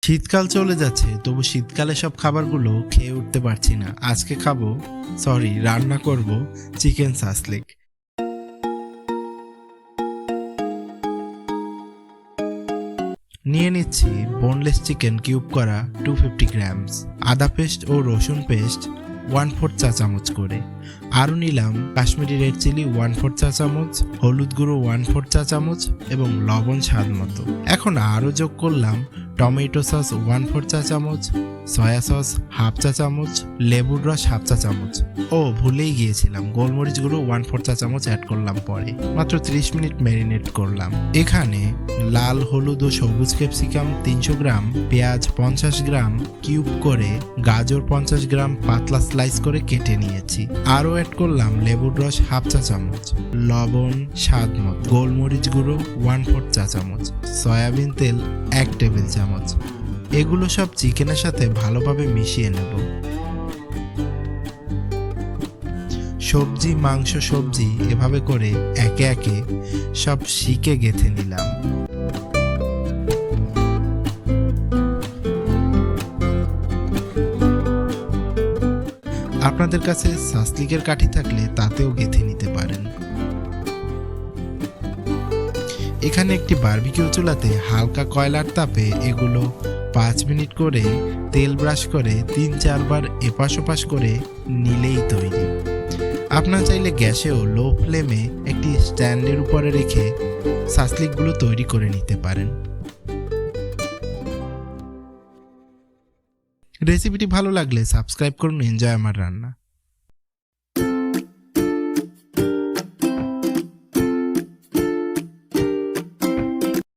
শীতকাল চলে যাচ্ছে, তবু শীতকালে সব খাবারগুলো খেয়ে উঠতে পারছি না। আজকে রান্না করব চিকেন সাসলিক। নিয়ে নিচ্ছি বোনলেস চিকেন কিউব করা 250 গ্রামস, আদা পেস্ট ও রসুন পেস্ট 1/4 চা চামচ করে। আরও নিলাম কাশ্মীরি রেড চিলি 1/4 চা চামচ, হলুদ গুঁড়ো 1/4 চা চামচ এবং লবণ স্বাদ মতো। এখন আরও যোগ করলাম টমেটো সস 1/4 চা চামচ, সয়া সস 1/2 চা চামচ, লেবুর রস 1/2 চা চামচ। ভুলেই গিয়েছিলাম, গোলমরিচ গুঁড়ো 1/4 চা চামচ অ্যাড করলাম পরে। মাত্র 30 মিনিট ম্যারিনেট করলাম। এখানে লাল, হলুদ ও সবুজ ক্যাপসিকাম 300 গ্রাম, পেঁয়াজ 50 গ্রাম কিউব করে, গাজর 50 গ্রাম পাতলা স্লাইস করে কেটে নিয়েছি। আরও অ্যাড করলাম লেবুর রস 1/2 চা চামচ, লবণ স্বাদ মতো, গোলমরিচ গুঁড়ো 1/4 চা চামচ, সয়াবিন তেল 1 টেবিল চামচ। এগুলো সব চিকেনের সাথে ভালোভাবে মিশিয়ে নেব। সবজি এভাবে করে একে একে সব শিকে গেঁথে নিলাম। আপনাদের কাছে সাসলিকের কাঠি থাকলে তাতেও গেঁথে নিতে পারেন। এখানে একটি বারবিকিউ চুলাতে হালকা কয়লার তাপে এগুলো 5 মিনিট করে তেল ব্রাশ করে 3-4 বার এপাশ ওপাশ করে নিলেই তৈরি। আপনারা চাইলে গ্যাসেও লো ফ্লেমে একটি স্ট্যান্ডের উপরে রেখে সাসলিকগুলো তৈরি করে নিতে পারেন। রেসিপিটি ভালো লাগলে সাবস্ক্রাইব করুন। এনজয় আমার রান্না।